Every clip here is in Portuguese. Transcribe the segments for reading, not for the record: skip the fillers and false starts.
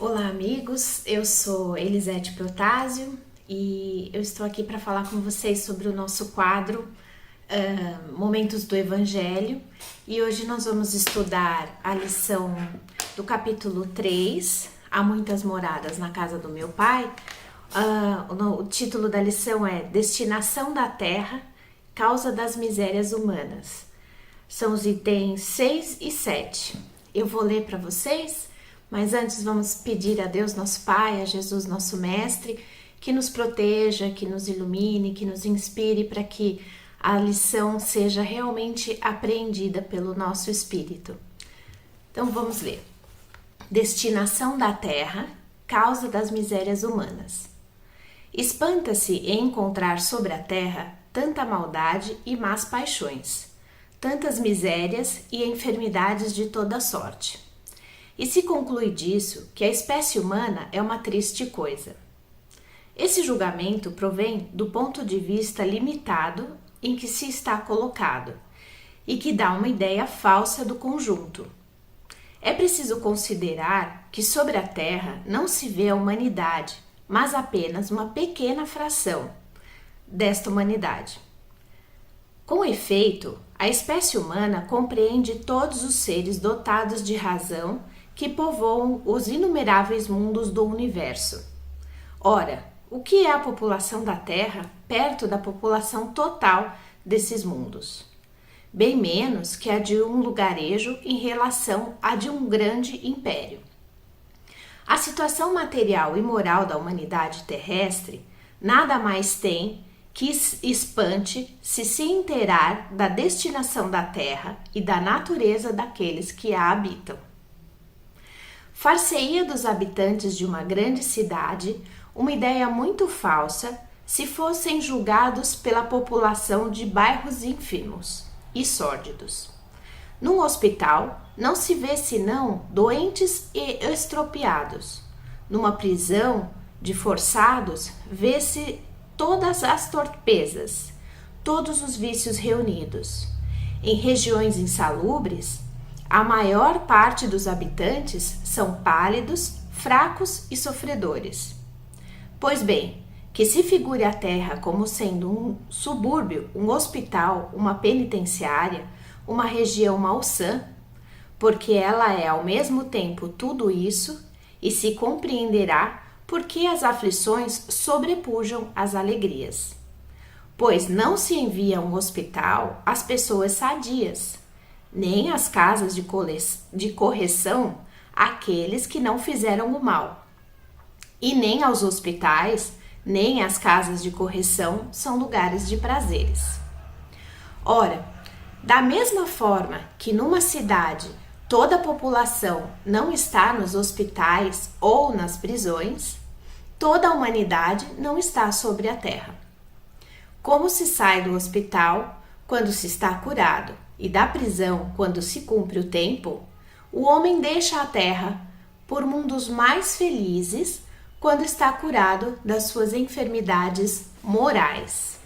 Olá, amigos. Eu sou Elisete Protásio e eu estou aqui para falar com vocês sobre o nosso quadro Momentos do Evangelho. E hoje nós vamos estudar a lição do capítulo 3, Há Muitas Moradas na Casa do Meu Pai. O título da lição é Destinação da Terra, Causa das Misérias Humanas. São os itens 6 e 7. Eu vou ler para vocês. Mas antes vamos pedir a Deus nosso Pai, a Jesus nosso Mestre, que nos proteja, que nos ilumine, que nos inspire para que a lição seja realmente apreendida pelo nosso espírito. Então vamos ler. Destinação da terra, causa das misérias humanas. Espanta-se em encontrar sobre a terra tanta maldade e más paixões, tantas misérias e enfermidades de toda sorte. E se conclui disso que a espécie humana é uma triste coisa. Esse julgamento provém do ponto de vista limitado em que se está colocado e que dá uma ideia falsa do conjunto. É preciso considerar que sobre a Terra não se vê a humanidade, mas apenas uma pequena fração desta humanidade. Com efeito, a espécie humana compreende todos os seres dotados de razão que povoam os inumeráveis mundos do universo. Ora, o que é a população da Terra perto da população total desses mundos? Bem menos que a de um lugarejo em relação à de um grande império. A situação material e moral da humanidade terrestre nada mais tem que espante se inteirar da destinação da Terra e da natureza daqueles que a habitam. Far-se-ia dos habitantes de uma grande cidade uma ideia muito falsa se fossem julgados pela população de bairros ínfimos e sórdidos. Num hospital não se vê senão doentes e estropiados. Numa prisão de forçados vê-se todas as torpezas, todos os vícios reunidos. Em regiões insalubres, a maior parte dos habitantes são pálidos, fracos e sofredores. Pois bem, que se figure a Terra como sendo um subúrbio, um hospital, uma penitenciária, uma região malsã, porque ela é ao mesmo tempo tudo isso, e se compreenderá por que as aflições sobrepujam as alegrias. Pois não se envia a um hospital as pessoas sadias, nem às casas de correção aqueles que não fizeram o mal. E nem aos hospitais, nem às casas de correção são lugares de prazeres. Ora, da mesma forma que numa cidade toda a população não está nos hospitais ou nas prisões, toda a humanidade não está sobre a terra. Como se sai do hospital quando se está curado, e da prisão quando se cumpre o tempo, o homem deixa a terra por mundos mais felizes quando está curado das suas enfermidades morais.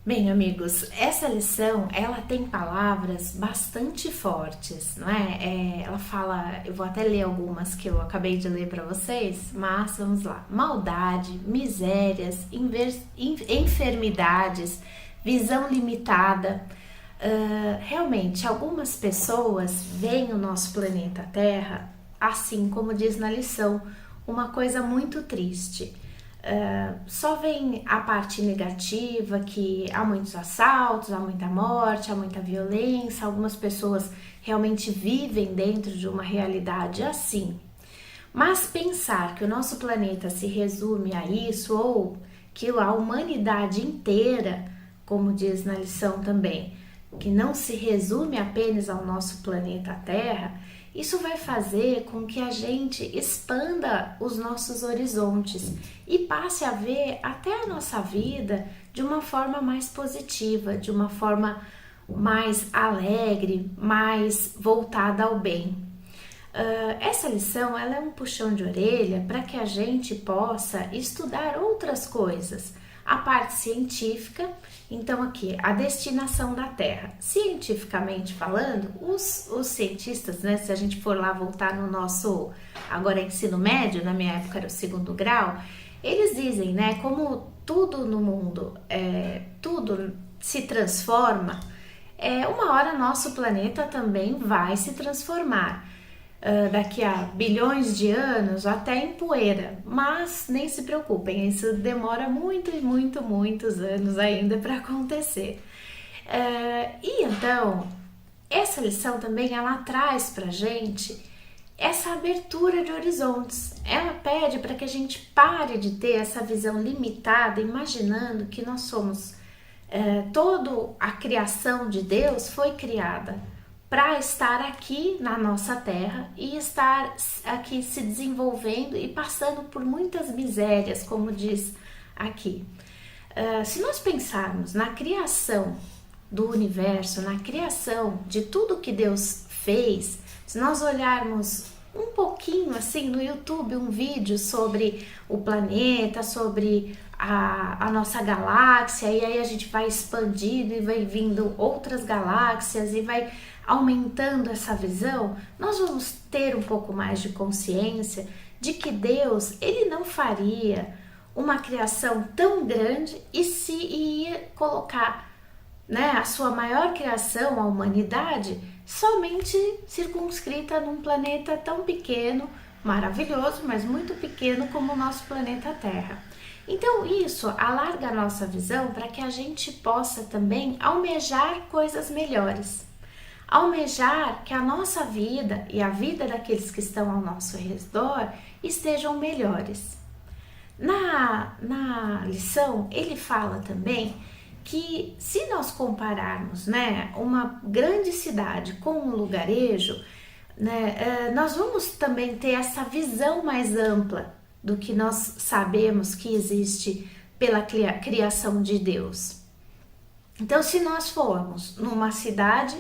Bem, amigos, essa lição, ela tem palavras bastante fortes, não é? Ela fala, eu vou até ler algumas que eu acabei de ler para vocês, mas vamos lá. Maldade, misérias, enfermidades, visão limitada. Realmente, algumas pessoas veem o nosso planeta Terra, assim como diz na lição, uma coisa muito triste. Só vem a parte negativa, que há muitos assaltos, há muita morte, há muita violência, algumas pessoas realmente vivem dentro de uma realidade assim. Mas pensar que o nosso planeta se resume a isso, ou que a humanidade inteira, como diz na lição também, que não se resume apenas ao nosso planeta Terra, isso vai fazer com que a gente expanda os nossos horizontes e passe a ver até a nossa vida de uma forma mais positiva, de uma forma mais alegre, mais voltada ao bem. Essa lição ela é um puxão de orelha para que a gente possa estudar outras coisas, a parte científica. Então aqui, a destinação da Terra. Cientificamente falando, os cientistas, né, se a gente for lá voltar no nosso, agora ensino médio, na minha época era o 2º grau, eles dizem, né, como tudo no mundo, tudo se transforma, uma hora nosso planeta também vai se transformar. Daqui a bilhões de anos até em poeira, mas nem se preocupem, isso demora muitos anos ainda para acontecer. E então, essa lição também ela traz para gente essa abertura de horizontes. Ela pede para que a gente pare de ter essa visão limitada, imaginando que nós somos, toda a criação de Deus foi criada para estar aqui na nossa terra e estar aqui se desenvolvendo e passando por muitas misérias, como diz aqui. Se nós pensarmos na criação do universo, na criação de tudo que Deus fez, se nós olharmos um pouquinho assim no YouTube, um vídeo sobre o planeta, sobre a nossa galáxia, e aí a gente vai expandindo e vai vindo outras galáxias e vai aumentando essa visão, nós vamos ter um pouco mais de consciência de que Deus, ele não faria uma criação tão grande e se ia colocar, né, a sua maior criação, a humanidade, somente circunscrita num planeta tão pequeno, maravilhoso, mas muito pequeno como o nosso planeta Terra. Então isso alarga a nossa visão para que a gente possa também almejar coisas melhores. Almejar que a nossa vida e a vida daqueles que estão ao nosso redor estejam melhores. Na lição, ele fala também que se nós compararmos, né, uma grande cidade com um lugarejo, né, nós vamos também ter essa visão mais ampla do que nós sabemos que existe pela criação de Deus. Então, se nós formos numa cidade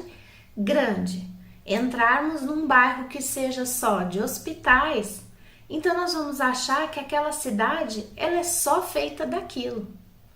grande, entrarmos num bairro que seja só de hospitais, então nós vamos achar que aquela cidade ela é só feita daquilo,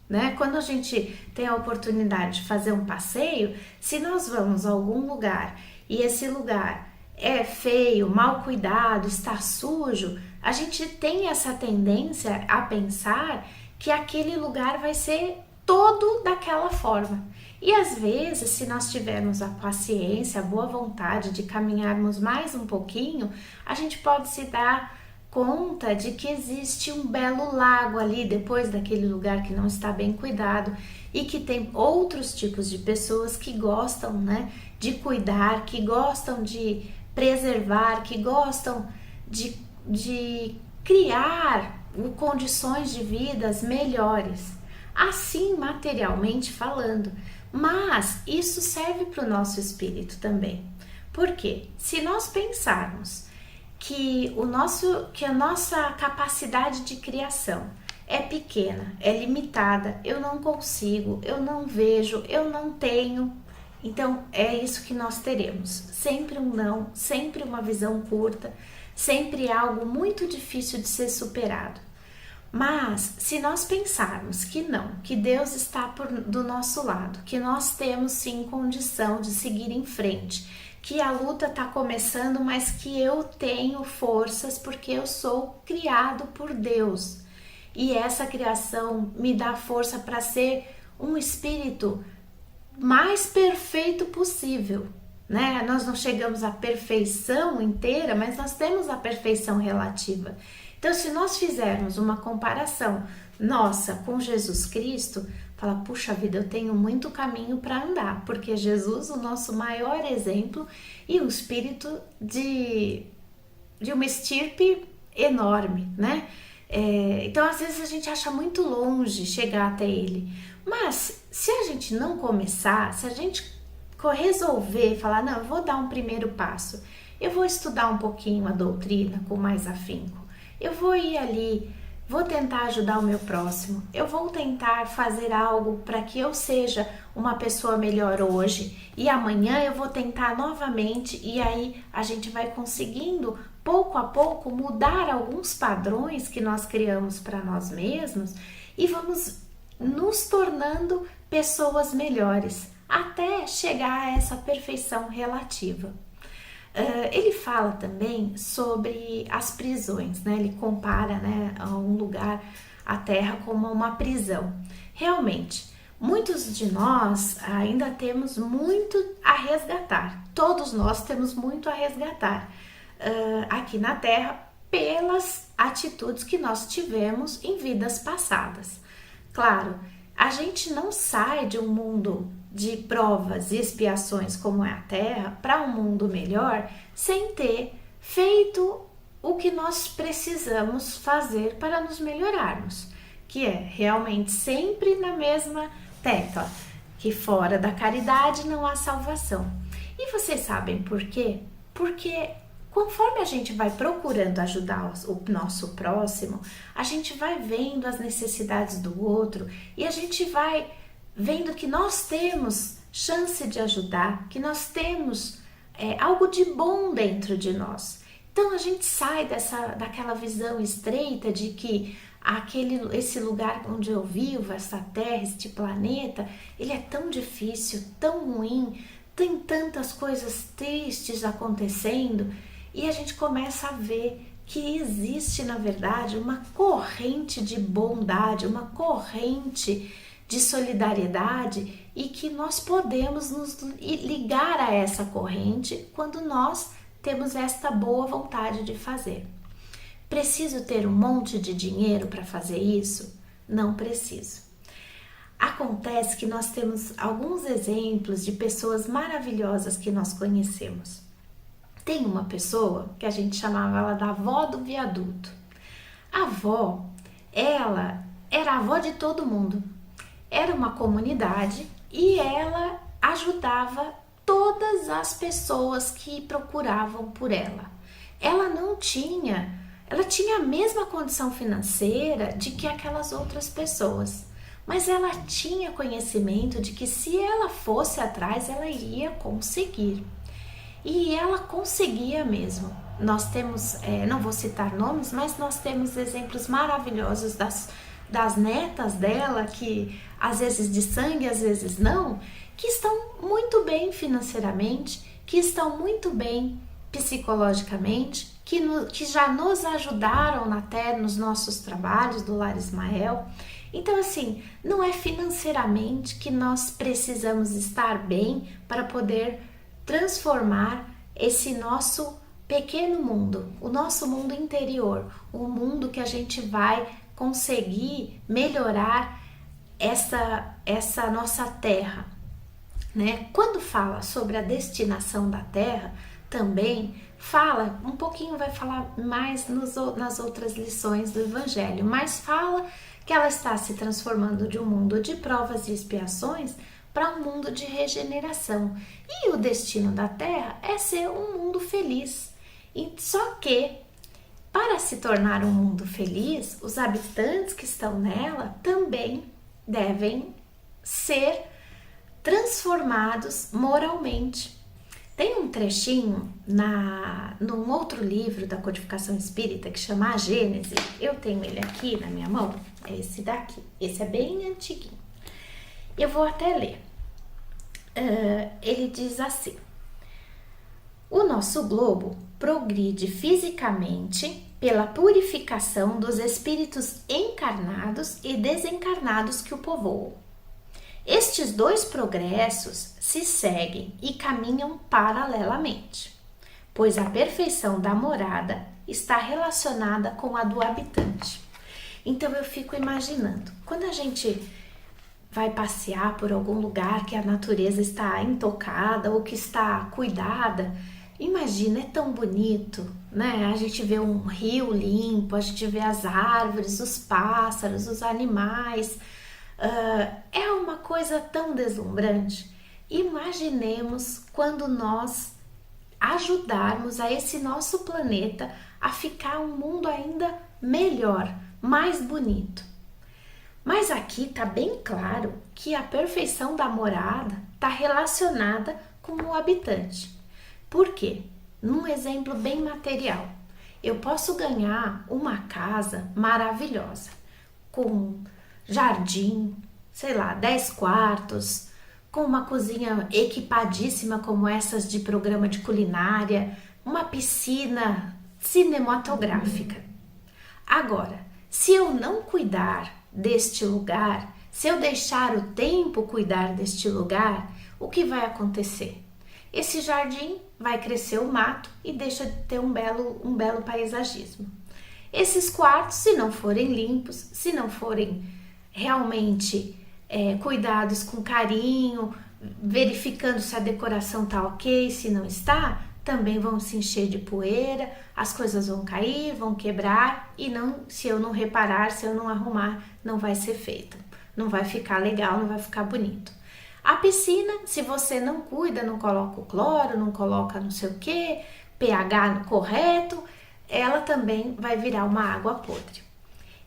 né? Quando a gente tem a oportunidade de fazer um passeio, se nós vamos a algum lugar e esse lugar é feio, mal cuidado, está sujo, a gente tem essa tendência a pensar que aquele lugar vai ser todo daquela forma. E às vezes, se nós tivermos a paciência, a boa vontade de caminharmos mais um pouquinho, a gente pode se dar conta de que existe um belo lago ali depois daquele lugar que não está bem cuidado e que tem outros tipos de pessoas que gostam, né, de cuidar, que gostam de preservar, que gostam de criar condições de vidas melhores, assim materialmente falando. Mas isso serve para o nosso espírito também. Por quê? Se nós pensarmos que a nossa capacidade de criação é pequena, é limitada, eu não consigo, eu não vejo, eu não tenho, então é isso que nós teremos. Sempre um não, sempre uma visão curta, sempre algo muito difícil de ser superado. Mas se nós pensarmos que não, que Deus está do nosso lado, que nós temos sim condição de seguir em frente, que a luta está começando, mas que eu tenho forças porque eu sou criado por Deus. E essa criação me dá força para ser um espírito mais perfeito possível, né? Nós não chegamos à perfeição inteira, mas nós temos a perfeição relativa. Então, se nós fizermos uma comparação nossa com Jesus Cristo, fala, puxa vida, eu tenho muito caminho para andar, porque Jesus, o nosso maior exemplo, e um espírito de uma estirpe enorme, né? Então, às vezes a gente acha muito longe chegar até ele, mas se a gente não começar, se a gente resolver falar, não, eu vou dar um primeiro passo, eu vou estudar um pouquinho a doutrina com mais afinco, eu vou ir ali, vou tentar ajudar o meu próximo, eu vou tentar fazer algo para que eu seja uma pessoa melhor hoje e amanhã eu vou tentar novamente, e aí a gente vai conseguindo pouco a pouco mudar alguns padrões que nós criamos para nós mesmos e vamos nos tornando pessoas melhores, até chegar a essa perfeição relativa. Ele fala também sobre as prisões, né? Ele compara, né, a um lugar, a Terra, como uma prisão. Realmente, muitos de nós ainda temos muito a resgatar. Todos nós temos muito a resgatar aqui na Terra pelas atitudes que nós tivemos em vidas passadas. Claro, a gente não sai de um mundo de provas e expiações como é a Terra para um mundo melhor sem ter feito o que nós precisamos fazer para nos melhorarmos, que é realmente sempre na mesma tecla, que fora da caridade não há salvação. E vocês sabem por quê? Porque conforme a gente vai procurando ajudar o nosso próximo, a gente vai vendo as necessidades do outro e a gente vai vendo que nós temos chance de ajudar, que nós temos algo de bom dentro de nós. Então a gente sai daquela visão estreita de que esse lugar onde eu vivo, essa terra, este planeta, ele é tão difícil, tão ruim, tem tantas coisas tristes acontecendo, e a gente começa a ver que existe, na verdade, uma corrente de bondade, uma corrente de solidariedade, e que nós podemos nos ligar a essa corrente quando nós temos esta boa vontade de fazer. Preciso ter um monte de dinheiro para fazer isso? Não preciso. Acontece que nós temos alguns exemplos de pessoas maravilhosas que nós conhecemos. Tem uma pessoa que a gente chamava ela da avó do viaduto. A avó, ela era a avó de todo mundo. Era uma comunidade e ela ajudava todas as pessoas que procuravam por ela. Ela tinha a mesma condição financeira de que aquelas outras pessoas, mas ela tinha conhecimento de que se ela fosse atrás, ela iria conseguir. E ela conseguia mesmo. Nós temos, não vou citar nomes, mas nós temos exemplos maravilhosos das netas dela, que às vezes de sangue, às vezes não, que estão muito bem financeiramente, que estão muito bem psicologicamente, que já nos ajudaram até nos nossos trabalhos do Lar Ismael. Então, assim, não é financeiramente que nós precisamos estar bem para poder transformar esse nosso pequeno mundo, o nosso mundo interior, o mundo que a gente vai conseguir melhorar essa nossa terra, né? Quando fala sobre a destinação da terra, também fala um pouquinho, vai falar mais nas outras lições do Evangelho, mas fala que ela está se transformando de um mundo de provas e expiações para um mundo de regeneração. E o destino da Terra é ser um mundo feliz. E só que, para se tornar um mundo feliz, os habitantes que estão nela também devem ser transformados moralmente. Tem um trechinho num outro livro da codificação espírita que chama A Gênese. Eu tenho ele aqui na minha mão, é esse daqui. Esse é bem antiguinho. Eu vou até ler. Ele diz assim: o nosso globo progride fisicamente pela purificação dos espíritos encarnados e desencarnados que o povoam. Estes dois progressos se seguem e caminham paralelamente, pois a perfeição da morada está relacionada com a do habitante. Então eu fico imaginando, quando a gente vai passear por algum lugar que a natureza está intocada ou que está cuidada, imagina, é tão bonito, né? A gente vê um rio limpo, a gente vê as árvores, os pássaros, os animais. É uma coisa tão deslumbrante. Imaginemos quando nós ajudarmos a esse nosso planeta a ficar um mundo ainda melhor, mais bonito. Mas aqui está bem claro que a perfeição da morada está relacionada com o habitante. Por quê? Num exemplo bem material, eu posso ganhar uma casa maravilhosa, com jardim, sei lá, 10 quartos, com uma cozinha equipadíssima como essas de programa de culinária, uma piscina cinematográfica. Agora, se eu não cuidar deste lugar, se eu deixar o tempo cuidar deste lugar, o que vai acontecer? Esse jardim vai crescer o mato e deixa de ter um belo paisagismo. Esses quartos, se não forem limpos, se não forem realmente cuidados com carinho, verificando se a decoração está ok, se não está, também vão se encher de poeira, as coisas vão cair, vão quebrar e se eu não reparar, se eu não arrumar, não vai ser feito. Não vai ficar legal, não vai ficar bonito. A piscina, se você não cuida, não coloca o cloro, não coloca não sei o que, pH correto, ela também vai virar uma água podre.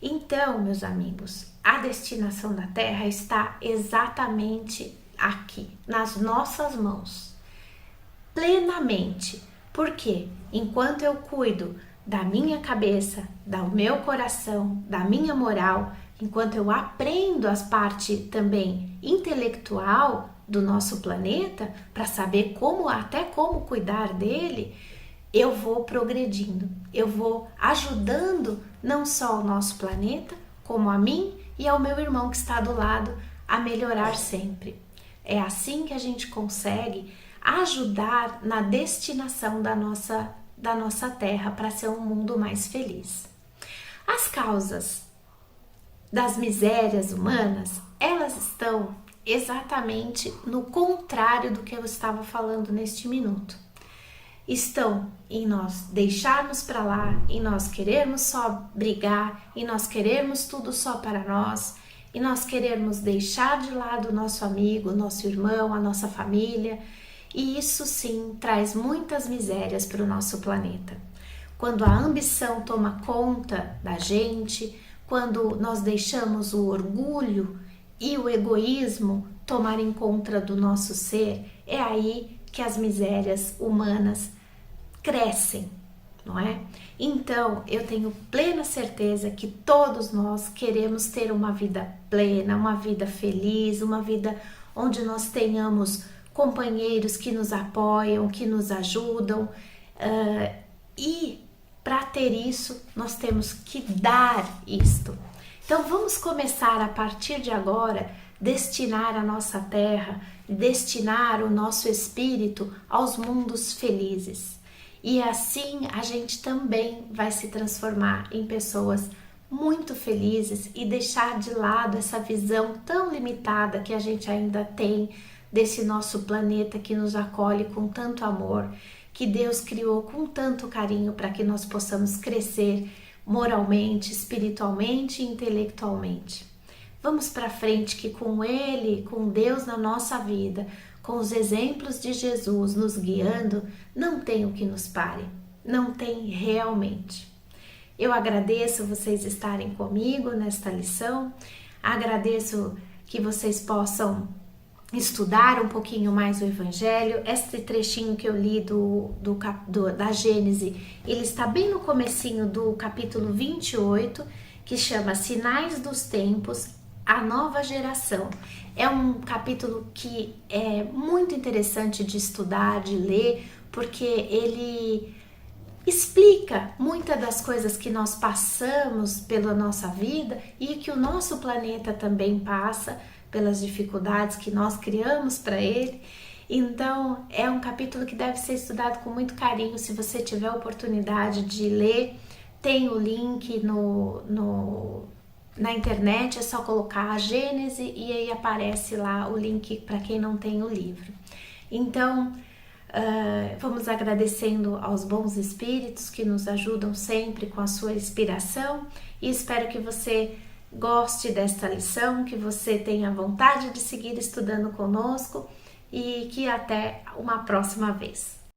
Então, meus amigos, a destinação da Terra está exatamente aqui, nas nossas mãos, plenamente. Porque enquanto eu cuido da minha cabeça, do meu coração, da minha moral, enquanto eu aprendo as partes também intelectual do nosso planeta, para saber até como cuidar dele, eu vou progredindo, eu vou ajudando não só o nosso planeta, como a mim e ao meu irmão que está do lado a melhorar sempre. É assim que a gente consegue ajudar na destinação da nossa Terra para ser um mundo mais feliz. As causas das misérias humanas, elas estão exatamente no contrário do que eu estava falando neste minuto. Estão em nós deixarmos para lá, em nós querermos só brigar, em nós querermos tudo só para nós, em nós querermos deixar de lado o nosso amigo, o nosso irmão, a nossa família, e isso sim traz muitas misérias para o nosso planeta. Quando a ambição toma conta da gente, quando nós deixamos o orgulho e o egoísmo tomarem conta do nosso ser, é aí que as misérias humanas crescem, não é? Então, eu tenho plena certeza que todos nós queremos ter uma vida plena, uma vida feliz, uma vida onde nós tenhamos companheiros que nos apoiam, que nos ajudam, e para ter isso, nós temos que dar isto. Então, vamos começar a partir de agora, destinar a nossa terra, destinar o nosso espírito aos mundos felizes. E assim a gente também vai se transformar em pessoas muito felizes e deixar de lado essa visão tão limitada que a gente ainda tem desse nosso planeta que nos acolhe com tanto amor, que Deus criou com tanto carinho para que nós possamos crescer moralmente, espiritualmente e intelectualmente. Vamos para frente que com Ele, com Deus na nossa vida, com os exemplos de Jesus nos guiando, não tem o que nos pare, não tem realmente. Eu agradeço vocês estarem comigo nesta lição, agradeço que vocês possam estudar um pouquinho mais o Evangelho. Este trechinho que eu li da Gênese, ele está bem no comecinho do capítulo 28, que chama Sinais dos Tempos, a Nova Geração. É um capítulo que é muito interessante de estudar, de ler, porque ele explica muitas das coisas que nós passamos pela nossa vida e que o nosso planeta também passa, pelas dificuldades que nós criamos para ele. Então, é um capítulo que deve ser estudado com muito carinho. Se você tiver a oportunidade de ler, tem o link na internet, é só colocar a Gênese e aí aparece lá o link para quem não tem o livro. Então, vamos agradecendo aos bons espíritos que nos ajudam sempre com a sua inspiração e espero que você goste desta lição, que você tenha vontade de seguir estudando conosco e que até uma próxima vez.